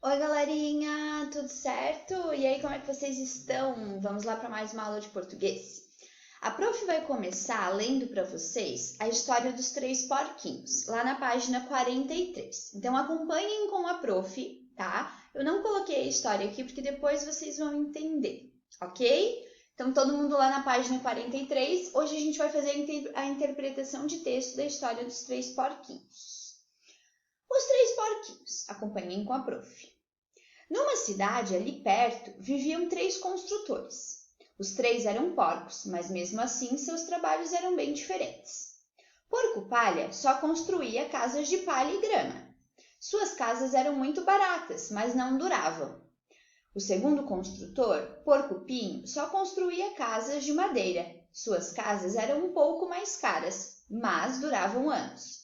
Oi, galerinha, tudo certo? E aí, como é que vocês estão? Vamos lá para mais uma aula de português. A prof vai começar lendo para vocês a história dos três porquinhos, lá na página 43. Então, acompanhem com a prof, tá? Eu não coloquei a história aqui porque depois vocês vão entender, ok? Então, todo mundo lá na página 43. Hoje a gente vai fazer a interpretação de texto da história dos três porquinhos. Os três porquinhos, acompanhem com a prof. Numa cidade ali perto viviam três construtores. Os três eram porcos, mas mesmo assim seus trabalhos eram bem diferentes. Porco Palha só construía casas de palha e grama. Suas casas eram muito baratas, mas não duravam. O segundo construtor, Porco Pinho, só construía casas de madeira. Suas casas eram um pouco mais caras, mas duravam anos.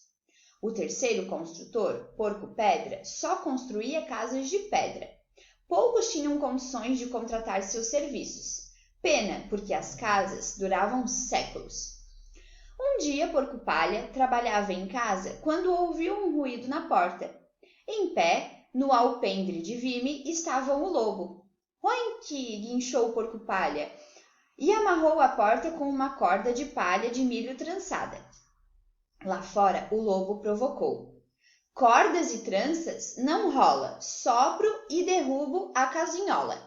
O terceiro construtor, Porco Pedra, só construía casas de pedra. Poucos tinham condições de contratar seus serviços. Pena, porque as casas duravam séculos. Um dia, Porco Palha trabalhava em casa quando ouviu um ruído na porta. Em pé, no alpendre de vime, estava o lobo. Oink! Guinchou Porco Palha e amarrou a porta com uma corda de palha de milho trançada. Lá fora, o lobo provocou. Cordas e tranças não rola, sopro e derrubo a casinhola.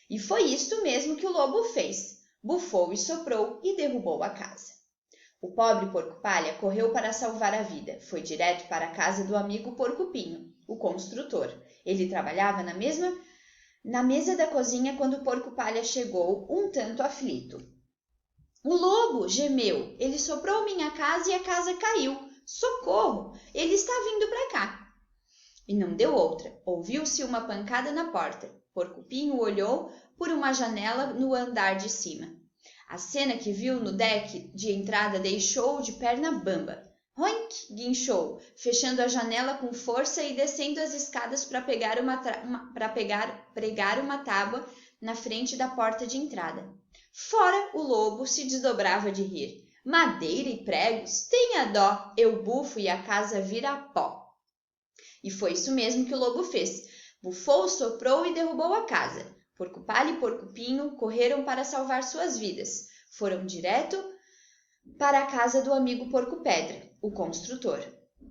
E foi isto mesmo que o lobo fez. Bufou e soprou e derrubou a casa. O pobre Porco-Palha correu para salvar a vida. Foi direto para a casa do amigo Porco-Pinho, o construtor. Ele trabalhava na mesa da cozinha quando o Porco-Palha chegou, um tanto aflito. O lobo gemeu. Ele soprou minha casa e a casa caiu. Socorro! Ele está vindo para cá. E não deu outra. Ouviu-se uma pancada na porta. Porco-Pinho olhou por uma janela no andar de cima. A cena que viu no deck de entrada deixou-o de perna bamba. Oink! Guinchou, fechando a janela com força e descendo as escadas para pregar uma tábua na frente da porta de entrada. Fora, o lobo se desdobrava de rir. Madeira e pregos? Tenha dó, eu bufo e a casa vira pó. E foi isso mesmo que o lobo fez. Bufou, soprou e derrubou a casa. Porco-Palha e Porco-Pinho correram para salvar suas vidas. Foram direto para a casa do amigo Porco-Pedra, o construtor.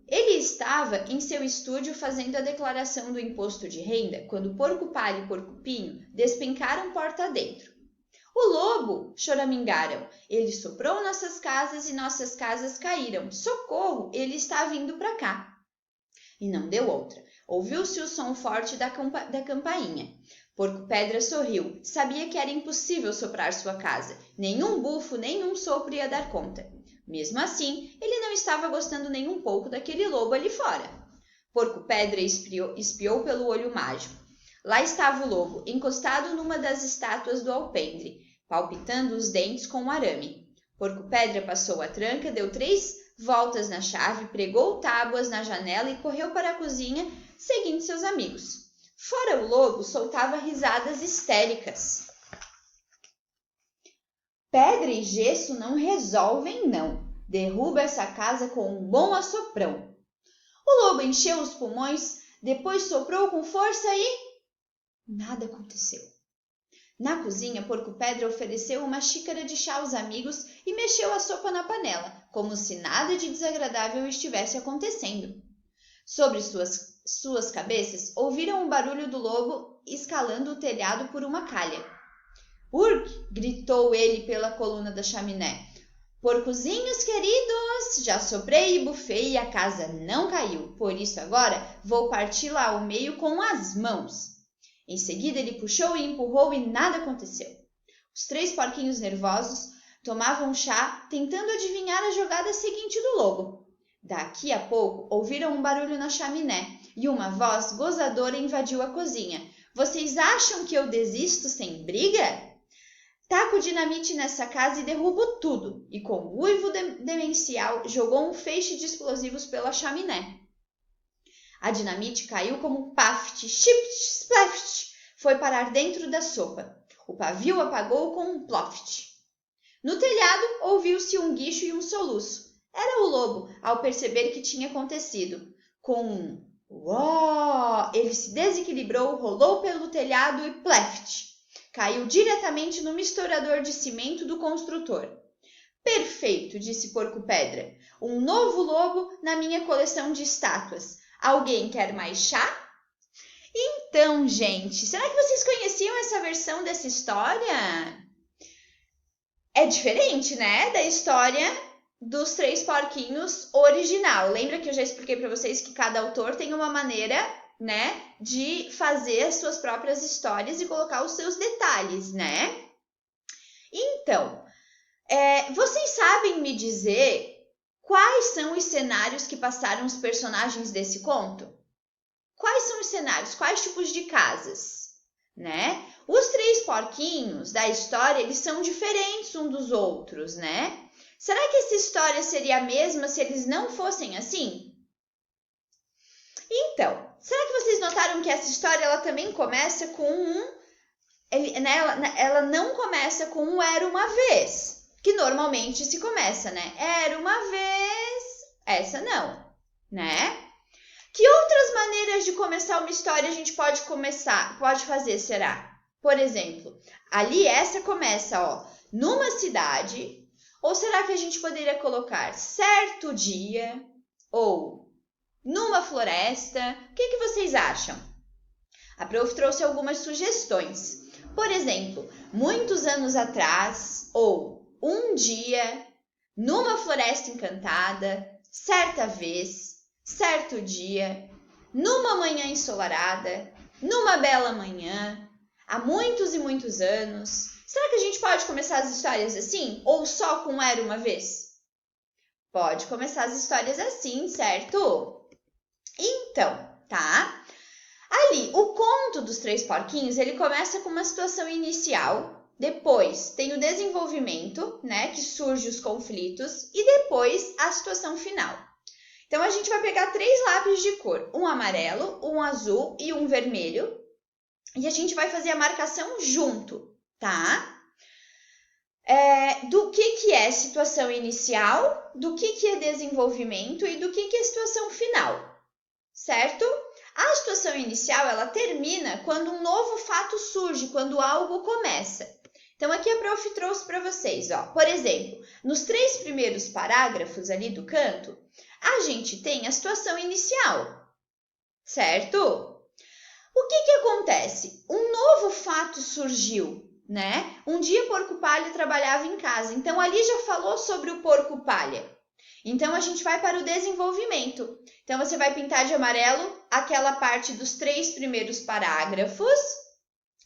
Ele estava em seu estúdio fazendo a declaração do imposto de renda quando Porco-Palha e Porco-Pinho despencaram porta adentro. O lobo! Choramingaram. Ele soprou nossas casas e nossas casas caíram. Socorro! Ele está vindo para cá. E não deu outra. Ouviu-se o som forte da campainha. Porco-Pedra sorriu. Sabia que era impossível soprar sua casa. Nenhum bufo, nenhum sopro ia dar conta. Mesmo assim, ele não estava gostando nem um pouco daquele lobo ali fora. Porco-Pedra espiou pelo olho mágico. Lá estava o lobo, encostado numa das estátuas do alpendre, palpitando os dentes com um arame. Porco-Pedra passou a tranca, deu 3 voltas na chave, pregou tábuas na janela e correu para a cozinha, seguindo seus amigos. Fora o lobo, soltava risadas histéricas. Pedra e gesso não resolvem, não. Derruba essa casa com um bom assoprão. O lobo encheu os pulmões, depois soprou com força e... nada aconteceu. Na cozinha, Porco-Pedra ofereceu uma xícara de chá aos amigos e mexeu a sopa na panela, como se nada de desagradável estivesse acontecendo. Sobre suas cabeças, ouviram o barulho do lobo escalando o telhado por uma calha. Urg! Gritou ele pela coluna da chaminé. Porcozinhos queridos, já soprei e bufei e a casa não caiu, por isso agora vou parti-la ao meio com as mãos. Em seguida, ele puxou e empurrou e nada aconteceu. Os 3 porquinhos nervosos tomavam chá, tentando adivinhar a jogada seguinte do lobo. Daqui a pouco, ouviram um barulho na chaminé e uma voz gozadora invadiu a cozinha. Vocês acham que eu desisto sem briga? Taco dinamite nessa casa e derrubo tudo. E com uivo demencial, jogou um feixe de explosivos pela chaminé. A dinamite caiu como um paft, chipt, splaft, foi parar dentro da sopa. O pavio apagou com um ploft. No telhado, ouviu-se um guincho e um soluço. Era o lobo, ao perceber que tinha acontecido. Com um uó, ele se desequilibrou, rolou pelo telhado e pleft! Caiu diretamente no misturador de cimento do construtor. Perfeito, disse Porco-Pedra. Um novo lobo na minha coleção de estátuas. Alguém quer mais chá? Então, gente, será que vocês conheciam essa versão dessa história? É diferente, né, da história dos Três Porquinhos original. Lembra que eu já expliquei para vocês que cada autor tem uma maneira, né, de fazer as suas próprias histórias e colocar os seus detalhes, né? Então, vocês sabem me dizer quais são os cenários que passaram os personagens desse conto? Quais são os cenários? Quais tipos de casas? Né? Os três porquinhos da história, eles são diferentes uns dos outros, né? Será que essa história seria a mesma se eles não fossem assim? Então, será que vocês notaram que essa história ela também começa com ela não começa com um era uma vez, que normalmente se começa, né? Era uma vez, essa não, né? Que outras maneiras de começar uma história a gente pode fazer, será? Por exemplo, ali essa começa, ó, numa cidade, ou será que a gente poderia colocar certo dia, ou numa floresta? O que vocês acham? A prof trouxe algumas sugestões. Por exemplo, muitos anos atrás, ou um dia, numa floresta encantada, certa vez, certo dia, numa manhã ensolarada, numa bela manhã, há muitos e muitos anos. Será que a gente pode começar as histórias assim? Ou só com era uma vez? Pode começar as histórias assim, certo? Então, tá? Ali, o conto dos Três Porquinhos, ele começa com uma situação inicial, depois tem o desenvolvimento, né, que surge os conflitos, e depois a situação final. Então, a gente vai pegar 3 lápis de cor, um amarelo, um azul e um vermelho, e a gente vai fazer a marcação junto, tá? Do que é situação inicial, do que é desenvolvimento e do que é situação final, certo? A situação inicial, ela termina quando um novo fato surge, quando algo começa. Então, aqui a prof trouxe para vocês, ó. Por exemplo, nos 3 primeiros parágrafos ali do canto, a gente tem a situação inicial, certo? O que acontece? Um novo fato surgiu, né? Um dia Porco-Palha trabalhava em casa, então ali já falou sobre o Porco-Palha. Então, a gente vai para o desenvolvimento. Então, você vai pintar de amarelo aquela parte dos 3 primeiros parágrafos,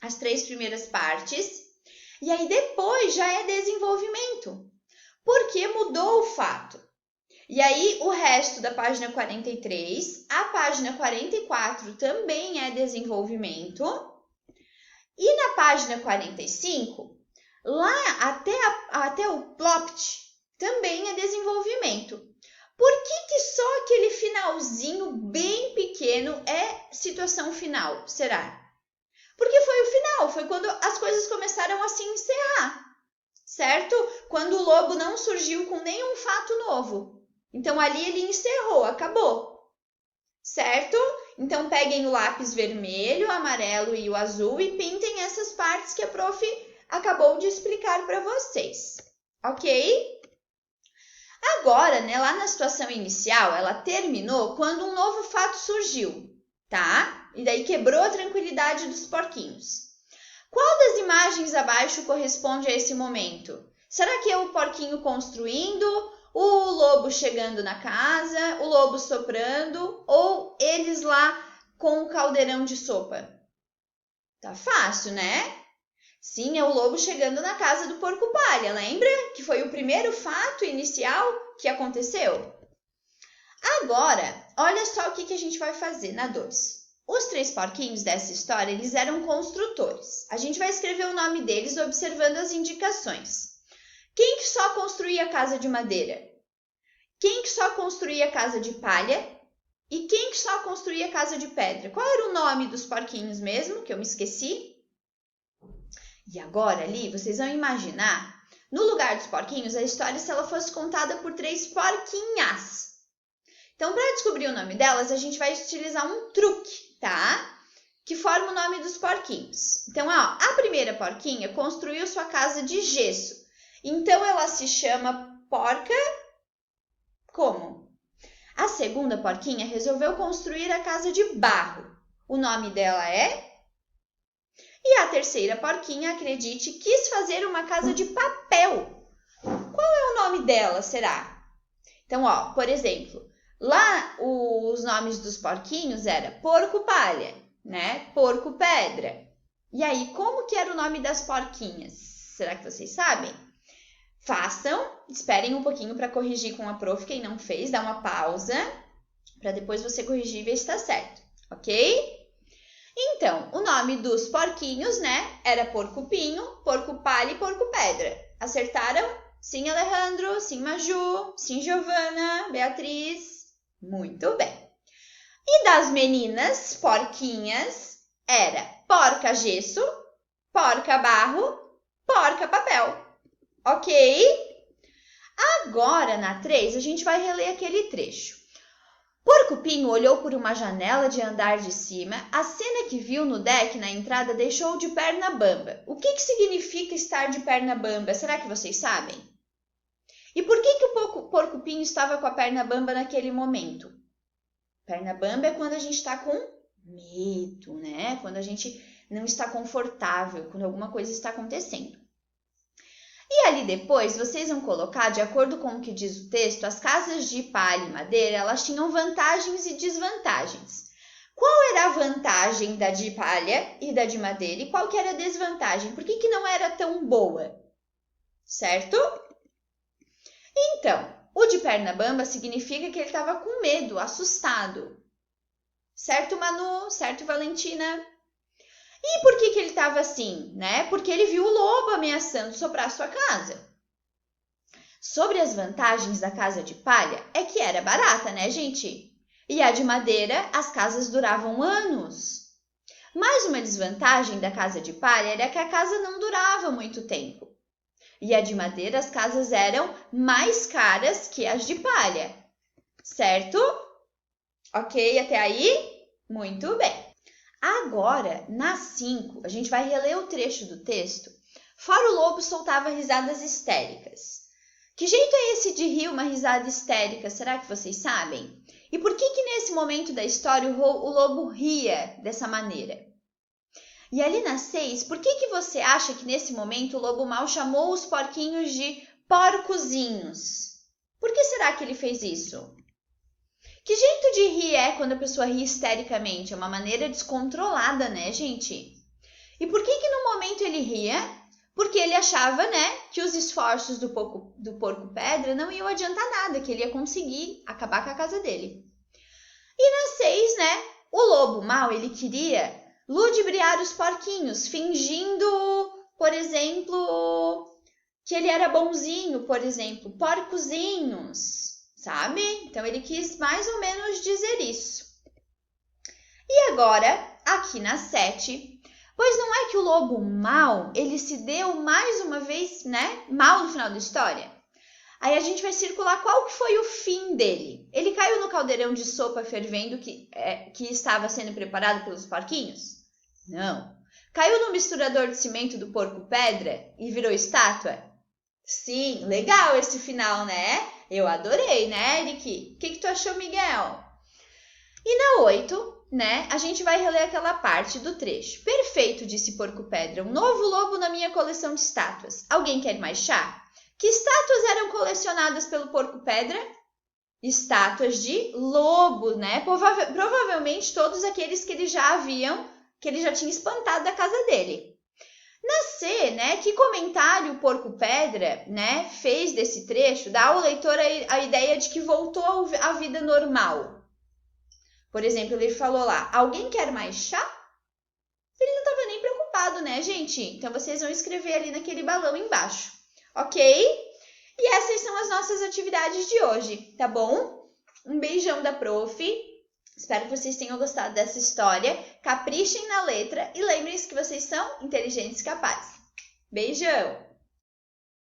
as 3 primeiras partes, e aí depois já é desenvolvimento, porque mudou o fato. E aí, o resto da página 43, a página 44 também é desenvolvimento, e na página 45, lá até o plot, também é desenvolvimento. Por que só aquele finalzinho bem pequeno é situação final, será? Porque foi o final, foi quando as coisas começaram a se encerrar, certo? Quando o lobo não surgiu com nenhum fato novo. Então, ali ele encerrou, acabou, certo? Então, peguem o lápis vermelho, amarelo e o azul e pintem essas partes que a prof acabou de explicar para vocês, ok? Agora, né, lá na situação inicial, ela terminou quando um novo fato surgiu, tá? E daí quebrou a tranquilidade dos porquinhos. Qual das imagens abaixo corresponde a esse momento? Será que é o porquinho construindo, o lobo chegando na casa, o lobo soprando ou eles lá com o caldeirão de sopa? Tá fácil, né? Sim, é o lobo chegando na casa do Porco-Palha, lembra? Que foi o primeiro fato inicial que aconteceu? Agora, olha só o que a gente vai fazer na 2. Os 3 porquinhos dessa história, eles eram construtores. A gente vai escrever o nome deles observando as indicações. Quem que só construía casa de madeira? Quem que só construía casa de palha? E quem que só construía casa de pedra? Qual era o nome dos porquinhos mesmo, que eu me esqueci? E agora ali, vocês vão imaginar, no lugar dos porquinhos, a história se ela fosse contada por 3 porquinhas. Então, para descobrir o nome delas, a gente vai utilizar um truque, tá? forma o nome dos porquinhos. Então, ó, a primeira porquinha construiu sua casa de gesso. Então, ela se chama porca como? A segunda porquinha resolveu construir a casa de barro. O nome dela é? E a terceira porquinha, acredite, quis fazer uma casa de papel. Qual é o nome dela, será? Então, ó, por exemplo, lá os nomes dos porquinhos era porco palha, né? Porco pedra. E aí, como que era o nome das porquinhas? Será que vocês sabem? Façam, esperem um pouquinho para corrigir com a prof. Quem não fez, dá uma pausa para depois você corrigir e ver se está certo, ok? Então, o nome dos porquinhos, né, era porco pinho, porco palha e porco pedra. Acertaram? Sim, Alejandro, sim, Maju, sim, Giovana, Beatriz. Muito bem. E das meninas, porquinhas, era porca gesso, porca barro, porca papel. Ok? Agora, na 3, a gente vai reler aquele trecho. Porco-pinho olhou por uma janela de andar de cima. A cena que viu no deck na entrada deixou de perna bamba. O que significa estar de perna bamba? Será que vocês sabem? E por que o porco-pinho estava com a perna bamba naquele momento? Perna bamba é quando a gente está com medo, né? Quando a gente não está confortável, quando alguma coisa está acontecendo. E ali depois, vocês vão colocar, de acordo com o que diz o texto, as casas de palha e madeira, elas tinham vantagens e desvantagens. Qual era a vantagem da de palha e da de madeira e qual que era a desvantagem? Por que não era tão boa? Certo? Então, o de perna bamba significa que ele estava com medo, assustado. Certo, Manu? Certo, Valentina? E por que ele estava assim, né? Porque ele viu o lobo ameaçando soprar sua casa. Sobre as vantagens da casa de palha, é que era barata, né, gente? E a de madeira, as casas duravam anos. Mais uma desvantagem da casa de palha era que a casa não durava muito tempo. E a de madeira, as casas eram mais caras que as de palha. Certo? Ok, até aí? Muito bem. Agora, na 5, a gente vai reler o trecho do texto. Fora o lobo soltava risadas histéricas. Que jeito é esse de rir uma risada histérica? Será que vocês sabem? E por que nesse momento da história o lobo ria dessa maneira? E ali na 6, por que você acha que nesse momento o lobo mau chamou os porquinhos de porcozinhos? Por que será que ele fez isso? Que jeito de rir é quando a pessoa ri histericamente? É uma maneira descontrolada, né, gente? E por que no momento ele ria? Porque ele achava, né, que os esforços do porco-pedra não iam adiantar nada, que ele ia conseguir acabar com a casa dele. E na 6, né, o lobo mau, ele queria ludibriar os porquinhos, fingindo, por exemplo, que ele era bonzinho, por exemplo, porcozinhos. Sabe? Então, ele quis mais ou menos dizer isso. E agora, aqui na 7, pois não é que o lobo mau, ele se deu mais uma vez, né? Mal no final da história? Aí a gente vai circular qual que foi o fim dele. Ele caiu no caldeirão de sopa fervendo que estava sendo preparado pelos porquinhos? Não. Caiu no misturador de cimento do porco-pedra e virou estátua? Sim, legal esse final, né? Eu adorei, né, Eric? O que tu achou, Miguel? E na 8, né, a gente vai reler aquela parte do trecho. Perfeito, disse Porco-Pedra, um novo lobo na minha coleção de estátuas. Alguém quer mais chá? Que estátuas eram colecionadas pelo Porco-Pedra? Estátuas de lobo, né? Provavelmente todos aqueles que ele já tinha espantado da casa dele. Na C, né, que comentário o Porco-Pedra, né, fez desse trecho, dá ao leitor a ideia de que voltou à vida normal. Por exemplo, ele falou lá, alguém quer mais chá? Ele não estava nem preocupado, né, gente? Então, vocês vão escrever ali naquele balão embaixo, ok? E essas são as nossas atividades de hoje, tá bom? Um beijão da prof. Espero que vocês tenham gostado dessa história. Caprichem na letra e lembrem-se que vocês são inteligentes e capazes. Beijão!